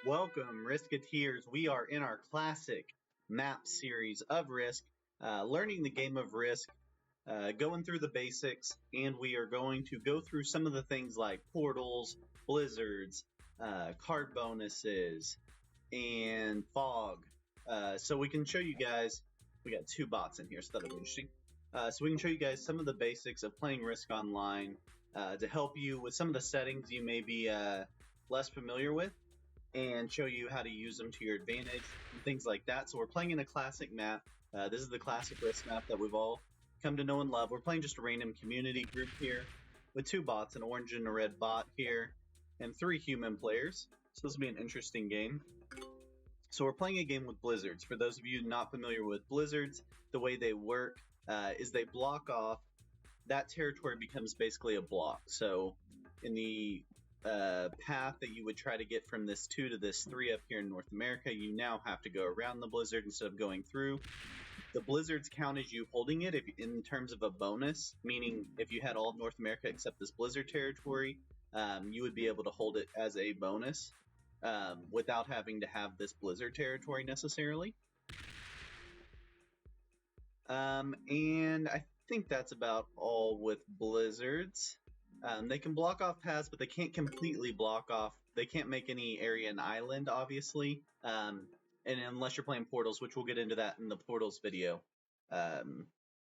Welcome, Riskiteers. We are in our classic map series of Risk, learning the game of Risk, going through the basics, and we are going to go through some of the things like portals, blizzards, card bonuses, and fog. So we can show you guys, we got two bots in here, so that'll be interesting. So we can show you guys some of the basics of playing Risk online to help you with some of the settings you may be less familiar with, and show you how to use them to your advantage and things like that. So we're playing in a classic map. This is the classic Risk map that we've all come to know and love. We're playing just a random community group here with two bots, an orange and a red bot here, and 3 human players. So this will be an interesting game. So we're playing a game with blizzards. For those of you not familiar with blizzards, the way they work is they block off. That territory becomes basically a block. So in the path that you would try to get from this 2 to this 3 up here in North America, you now have to go around the blizzard instead of going through. The blizzards count as you holding it in terms of a bonus, meaning if you had all of North America except this blizzard territory, you would be able to hold it as a bonus without having to have this blizzard territory necessarily. And I think that's about all with blizzards. They can block off paths, but they can't completely block off. They can't make any area an island, obviously. And unless you're playing portals, which we'll get into that in the portals video,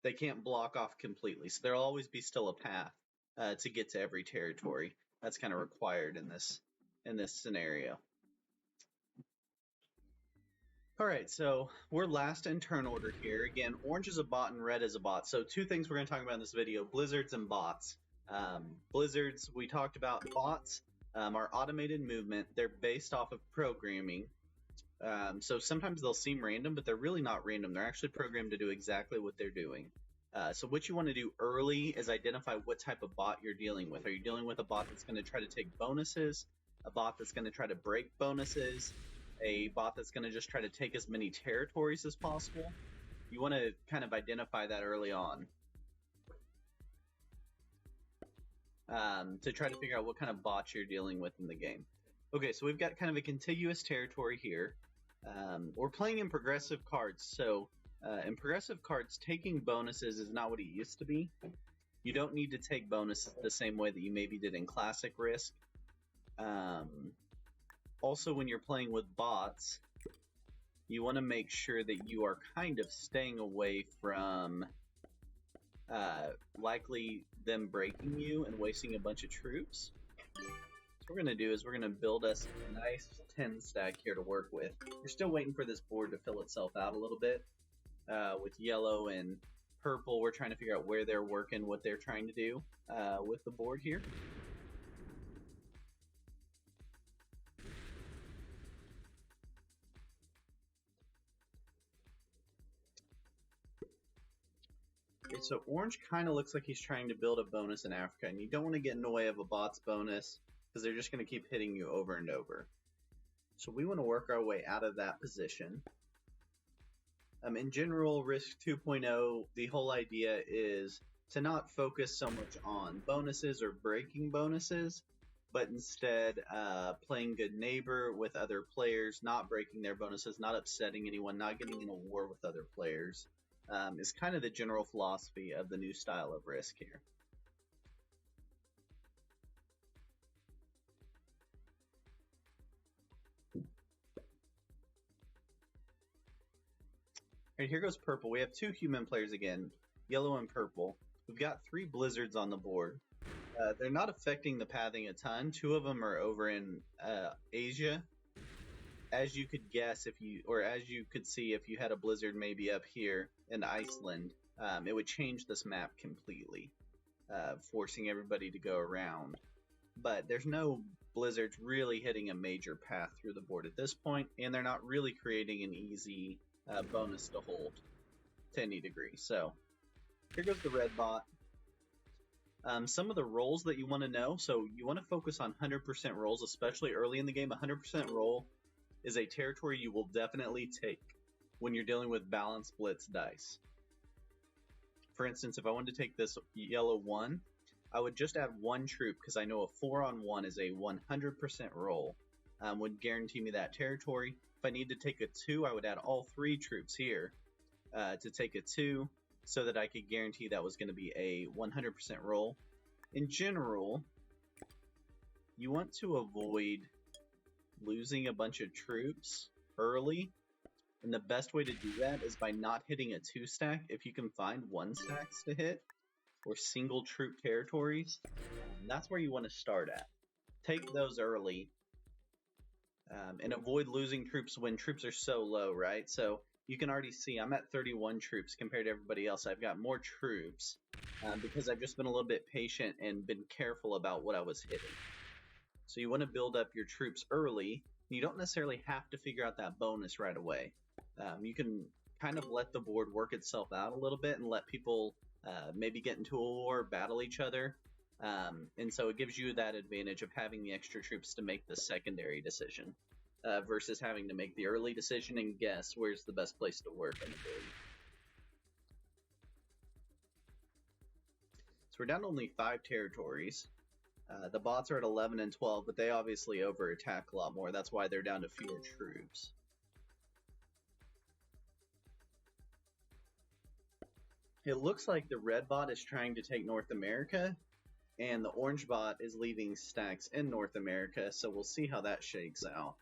they can't block off completely. So there'll always be still a path to get to every territory. That's kind of required in this scenario. All right, so we're last in turn order here. Again, orange is a bot and red is a bot. So 2 things we're going to talk about in this video: blizzards and bots. Blizzards, we talked about. Bots are automated movement. They're based off of programming. So sometimes they'll seem random, but they're really not random. They're actually programmed to do exactly what they're doing. So what you want to do early is identify what type of bot you're dealing with. Are you dealing with a bot that's going to try to take bonuses, a bot that's going to try to break bonuses, a bot that's going to just try to take as many territories as possible? You want to kind of identify that early on. To try to figure out what kind of bots you're dealing with in the game. Okay, so we've got kind of a contiguous territory here. We're playing in progressive cards, so in progressive cards, taking bonuses is not what it used to be. You don't need to take bonuses the same way that you maybe did in classic Risk. Also, when you're playing with bots, you want to make sure that you are kind of staying away from likely them breaking you and wasting a bunch of troops. So what we're going to do is we're going to build us a nice 10 stack here to work with. We're still waiting for this board to fill itself out a little bit. With yellow and purple, we're trying to figure out where they're working, what they're trying to do with the board here. Okay, so orange kind of looks like he's trying to build a bonus in Africa, and you don't want to get in the way of a bot's bonus because they're just going to keep hitting you over and over. So we want to work our way out of that position. In general, Risk 2.0, the whole idea is to not focus so much on bonuses or breaking bonuses, but instead playing good neighbor with other players, not breaking their bonuses, not upsetting anyone, not getting in a war with other players. Is kind of the general philosophy of the new style of Risk here. Alright, here goes purple. We have 2 human players again, yellow and purple. We've got 3 blizzards on the board. They're not affecting the pathing a ton. 2 of them are over in Asia. As you could guess, as you could see, if you had a blizzard maybe up here in Iceland, it would change this map completely, forcing everybody to go around. But there's no blizzards really hitting a major path through the board at this point, and they're not really creating an easy bonus to hold to any degree. So here goes the red bot. Some of the roles that you want to know, so you want to focus on 100% rolls, especially early in the game. 100% roll is a territory you will definitely take when you're dealing with Balanced Blitz dice. For instance, if I wanted to take this yellow 1, I would just add 1 troop because I know a 4-on-1 is a 100% roll. would guarantee me that territory. If I need to take a 2, I would add all 3 troops here to take a 2 so that I could guarantee that was going to be a 100% roll. In general, you want to avoid losing a bunch of troops early, and the best way to do that is by not hitting a 2 stack if you can find 1 stacks to hit, or single troop territories. That's where you want to start at. Take those early, and avoid losing troops when troops are so low, right? So you can already see I'm at 31 troops compared to everybody else. I've got more troops because I've just been a little bit patient and been careful about what I was hitting. So you want to build up your troops early. You don't necessarily have to figure out that bonus right away. You can kind of let the board work itself out a little bit and let people maybe get into a war, battle each other. And so it gives you that advantage of having the extra troops to make the secondary decision versus having to make the early decision and guess where's the best place to work on the board. So we're down to only 5 territories. The bots are at 11 and 12, but they obviously over-attack a lot more. That's why they're down to fewer troops. It looks like the red bot is trying to take North America, and the orange bot is leaving stacks in North America, so we'll see how that shakes out.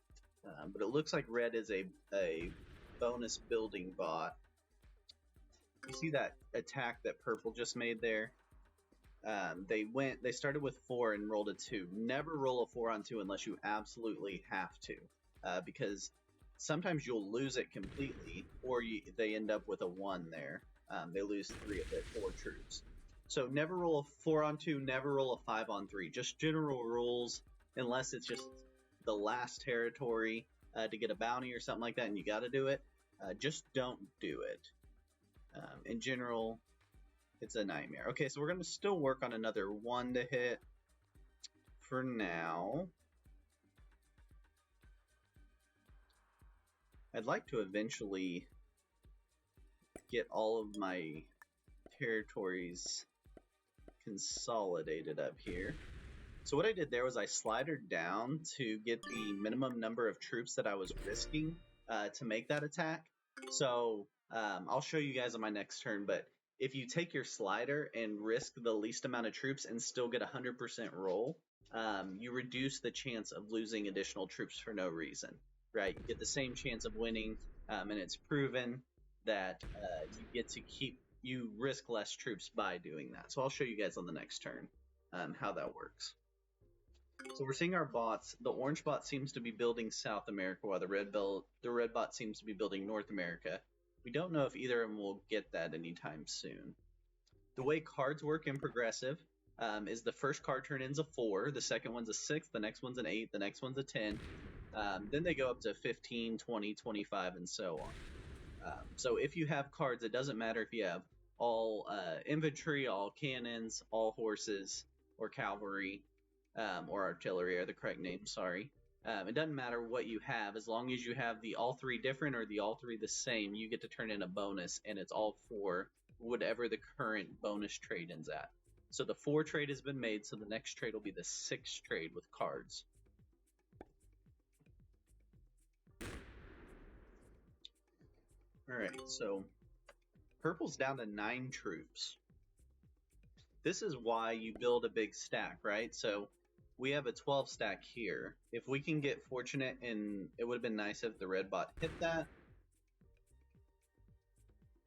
But it looks like red is a bonus building bot. You see that attack that purple just made there? They started with 4 and rolled a 2. Never roll a 4 on 2 unless you absolutely have to, because sometimes you'll lose it completely, or they end up with a 1 there. They lose 3 of their 4 troops. So never roll a 4 on 2, never roll a 5 on 3. Just general rules, unless it's just the last territory to get a bounty or something like that and you got to do it. Just don't do it. In general, it's a nightmare. Okay, so we're going to still work on another 1 to hit for now. I'd like to eventually get all of my territories consolidated up here. So what I did there was I slidered down to get the minimum number of troops that I was risking to make that attack. So I'll show you guys on my next turn, but if you take your slider and risk the least amount of troops and still get 100% roll, you reduce the chance of losing additional troops for no reason, right? You get the same chance of winning, and it's proven that you risk less troops by doing that. So I'll show you guys on the next turn how that works. So we're seeing our bots. The orange bot seems to be building South America, while the red bot seems to be building North America. We don't know if either of them will get that anytime soon. The way cards work in Progressive is the first card turn in's a 4, the second one's a 6, the next one's an 8, the next one's a 10. Then they go up to 15, 20, 25, and so on. So if you have cards, it doesn't matter if you have all infantry, all cannons, all horses, or cavalry, or artillery are the correct name, sorry. It doesn't matter what you have, as long as you have the all 3 different or the all 3 the same, you get to turn in a bonus, and it's all for whatever the current bonus trade ends at. So the 4 trade has been made, so the next trade will be the 6 trade with cards. Alright, so purple's down to 9 troops. This is why you build a big stack, right? So we have a 12 stack here. If we can get fortunate, and it would have been nice if the red bot hit that,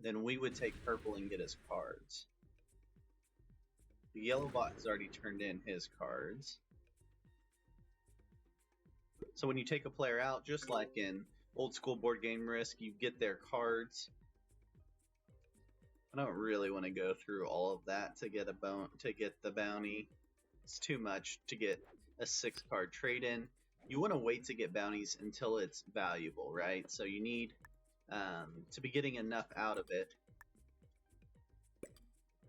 then we would take purple and get his cards. The yellow bot has already turned in his cards. So when you take a player out, just like in old school board game Risk, you get their cards. I don't really want to go through all of that to get the bounty. It's too much to get a 6-card trade in. You want to wait to get bounties until it's valuable, right? So you need to be getting enough out of it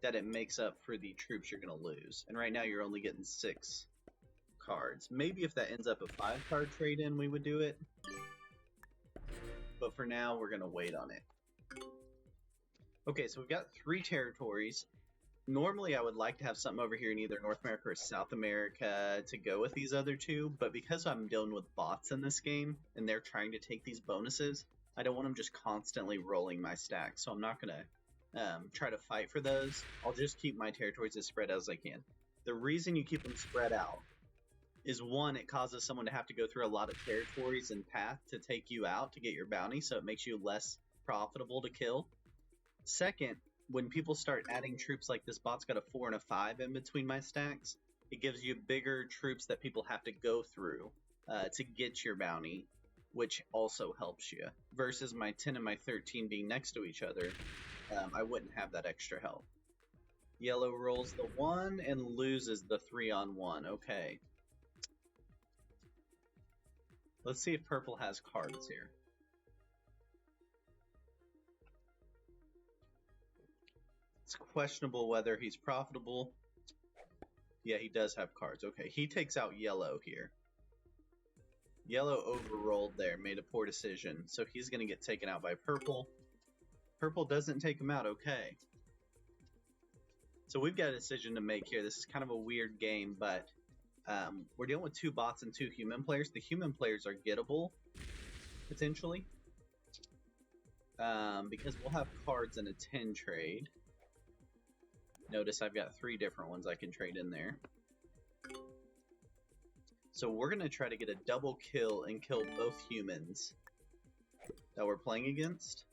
that it makes up for the troops you're going to lose. And right now you're only getting 6 cards. Maybe if that ends up a 5-card trade in, we would do it. But for now, we're going to wait on it. Okay, so we've got 3 territories. Normally, I would like to have something over here in either North America or South America to go with these other two, but because I'm dealing with bots in this game, and they're trying to take these bonuses, I don't want them just constantly rolling my stack, so I'm not going to try to fight for those. I'll just keep my territories as spread as I can. The reason you keep them spread out is, one, it causes someone to have to go through a lot of territories and path to take you out to get your bounty, so it makes you less profitable to kill. Second, when people start adding troops like this bot's got a 4 and a 5 in between my stacks, it gives you bigger troops that people have to go through to get your bounty, which also helps you. Versus my 10 and my 13 being next to each other, I wouldn't have that extra help. Yellow rolls the 1 and loses the 3-on-1. Okay. Let's see if purple has cards here. It's questionable whether he's profitable. Yeah, he does have cards. Okay, he takes out yellow here. Yellow overrolled there, made a poor decision, so he's going to get taken out by purple. Purple doesn't take him out. Okay. So we've got a decision to make here. This is kind of a weird game, but we're dealing with 2 bots and 2 human players. The human players are gettable, potentially, because we'll have cards in a 10 trade. Notice I've got 3 different ones I can trade in there. So we're going to try to get a double kill and kill both humans that we're playing against.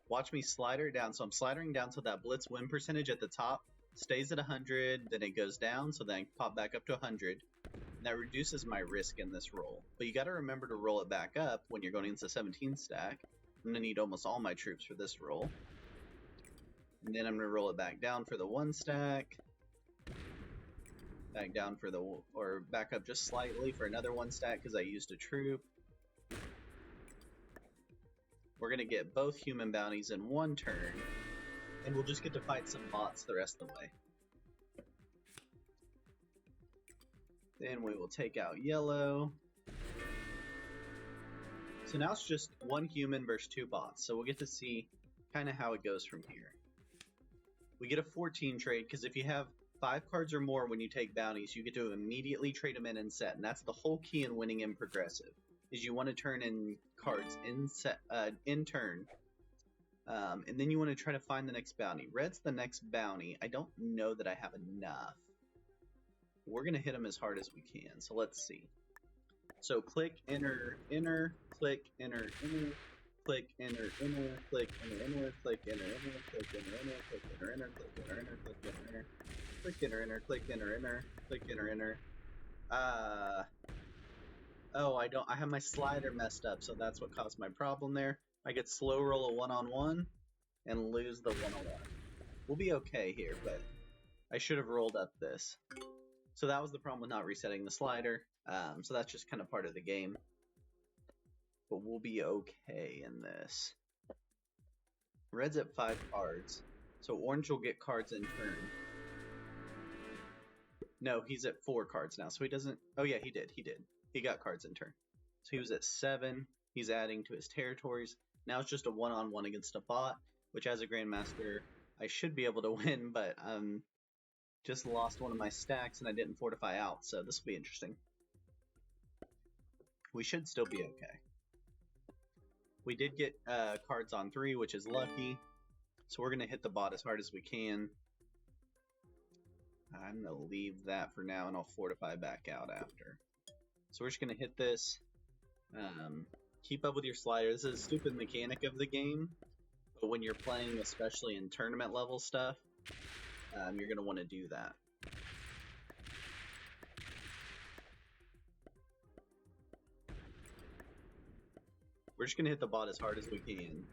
Watch me slider down. So I'm slidering down so that blitz win percentage at the top stays at 100, then it goes down, so then I pop back up to 100. And that reduces my risk in this roll. But you got to remember to roll it back up when you're going into the 17 stack. I'm going to need almost all my troops for this roll. And then I'm going to roll it back down for the 1 stack. Back down for the, or back up just slightly for another 1 stack because I used a troop. We're going to get both human bounties in 1 turn. And we'll just get to fight some bots the rest of the way. Then we will take out yellow. So now it's just 1 human versus 2 bots. So we'll get to see kind of how it goes from here. We get a 14 trade because if you have 5 cards or more when you take bounties, you get to immediately trade them in and set. And that's the whole key in winning in progressive, is you want to turn in cards in turn. And then you want to try to find the next bounty. Red's the next bounty. I don't know that I have enough. We're going to hit them as hard as we can. So let's see. So click, enter, enter, click, enter, enter, click, enter, enter, click, enter, enter, click, enter, enter, click, enter, enter, click, enter, enter, click, enter, enter, click, enter, enter, click, enter, enter, click, enter, enter, click, enter, enter. Oh, I have my slider messed up, so that's what caused my problem there. I get slow roll a 1-on-1 and lose the 1-on-1. We'll be okay here, but I should have rolled up this. So that was the problem with not resetting the slider. So that's just kind of part of the game. But we'll be okay in this. Red's at 5 cards. So orange will get cards in turn. No, he's at 4 cards now. So he doesn't... Oh yeah, he did. He got cards in turn. So he was at 7. He's adding to his territories. Now it's just a 1-on-1 against a bot, which as a Grandmaster, I should be able to win, but just lost one of my stacks and I didn't fortify out, so this will be interesting. We should still be okay. We did get cards on 3, which is lucky, so we're going to hit the bot as hard as we can. I'm going to leave that for now and I'll fortify back out after. So we're just going to hit this. Keep up with your slider. This is a stupid mechanic of the game, but when you're playing, especially in tournament level stuff, you're going to want to do that. We're just going to hit the bot as hard as we can.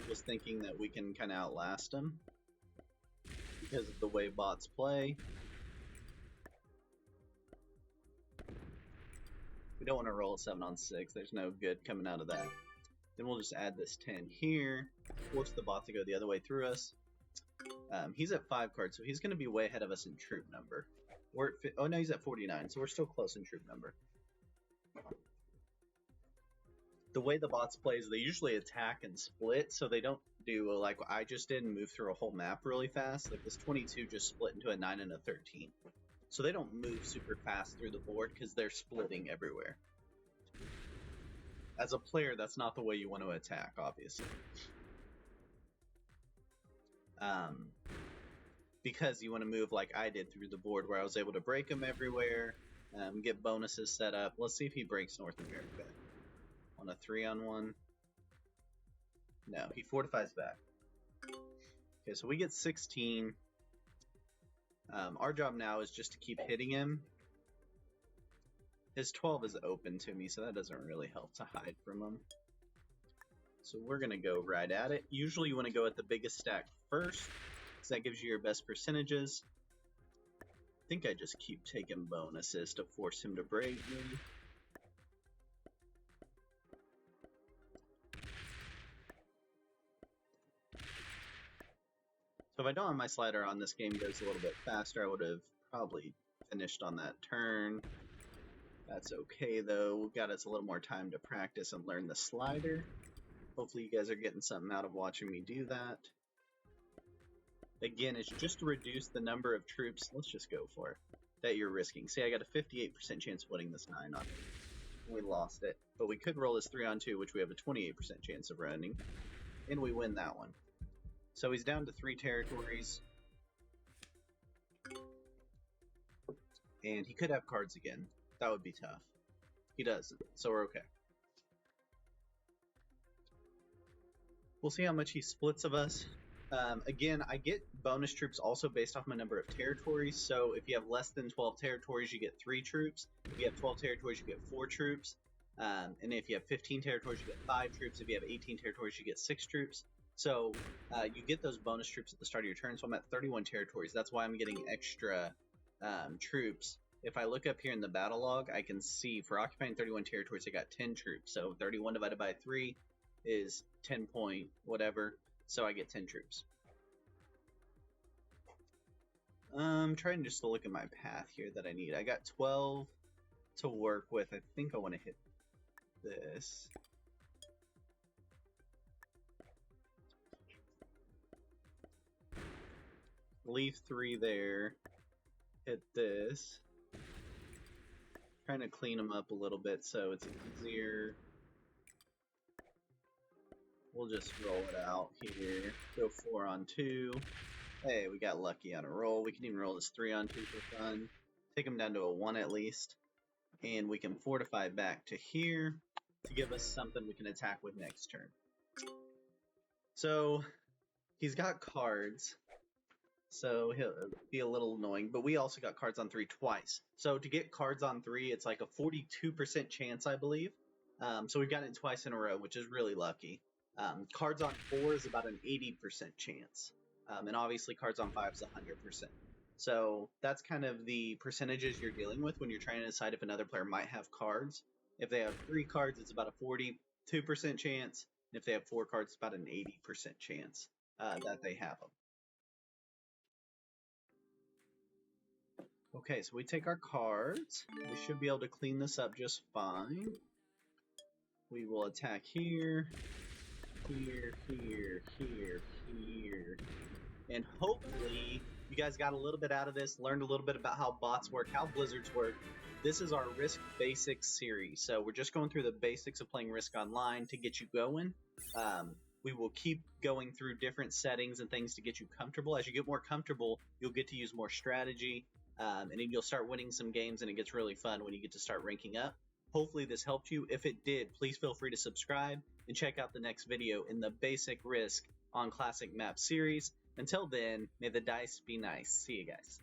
Just thinking that we can kind of outlast them because of the way bots play. We don't want to roll a 7-on-6. There's no good coming out of that. Then we'll just add this 10 here. Force the bot to go the other way through us. He's at 5 cards, so he's going to be way ahead of us in troop number. We're at oh no, he's at 49, so we're still close in troop number. The way the bots play is they usually attack and split, so they don't do like what I just did and move through a whole map really fast. Like this 22 just split into a 9 and a 13. So they don't move super fast through the board because they're splitting everywhere. As a player, that's not the way you want to attack, obviously. Because you want to move like I did through the board where I was able to break them everywhere, get bonuses set up. Let's see if he breaks North America. On a 3-on-1. No, he fortifies back. Okay, so we get 16. Our job now is just to keep hitting him. His 12 is open to me, so that doesn't really help to hide from him. So we're going to go right at it. Usually you want to go at the biggest stack first, because that gives you your best percentages. I think I just keep taking bonuses to force him to break me. So if I don't have my slider on, this game goes a little bit faster. I would have probably finished on that turn. That's okay though. We've got us a little more time to practice and learn the slider. Hopefully you guys are getting something out of watching me do that. Again, it's just to reduce the number of troops, let's just go for it, that you're risking. See, I got a 58% chance of winning this 9 on. We lost it. But we could roll this 3-on-2, which we have a 28% chance of running. And we win that one. So he's down to 3 territories. And he could have cards again. That would be tough. He doesn't, so we're okay. We'll see how much he splits of us. Again, I get bonus troops also based off my number of territories. So if you have less than 12 territories, you get 3 troops. If you have 12 territories, you get 4 troops. And if you have 15 territories, you get 5 troops. If you have 18 territories, you get 6 troops. So you get those bonus troops at the start of your turn. So I'm at 31 territories. That's why I'm getting extra troops. If I look up here in the battle log, I can see for occupying 31 territories, I got 10 troops. So 31 divided by 3 is 10 point whatever. So I get 10 troops. I'm trying just to look at my path here that I need. I got 12 to work with. I think I want to hit this. Leave 3 there. Hit this. Trying to clean them up a little bit so it's easier. We'll just roll it out here. Go 4-on-2. Hey, we got lucky on a roll. We can even roll this 3-on-2 for fun. Take them down to a 1 at least. And we can fortify back to here to give us something we can attack with next turn. So, he's got cards. So he'll be a little annoying, but we also got cards on 3 twice. So to get cards on 3, it's like a 42% chance, I believe. So we've gotten it twice in a row, which is really lucky. Cards on 4 is about an 80% chance. And obviously cards on 5 is 100%. So that's kind of the percentages you're dealing with when you're trying to decide if another player might have cards. If they have 3 cards, it's about a 42% chance. And if they have 4 cards, it's about an 80% chance that they have them. Okay, so we take our cards. We should be able to clean this up just fine. We will attack here, here, here, here, here. And hopefully you guys got a little bit out of this, learned a little bit about how bots work, how blizzards work. This is our Risk Basics series. So we're just going through the basics of playing Risk Online to get you going. We will keep going through different settings and things to get you comfortable. As you get more comfortable, you'll get to use more strategy. And then you'll start winning some games, and it gets really fun when you get to start ranking up. Hopefully this helped you. If it did, please feel free to subscribe and check out the next video in the Basic Risk on Classic Map series. Until then, may the dice be nice. See you guys.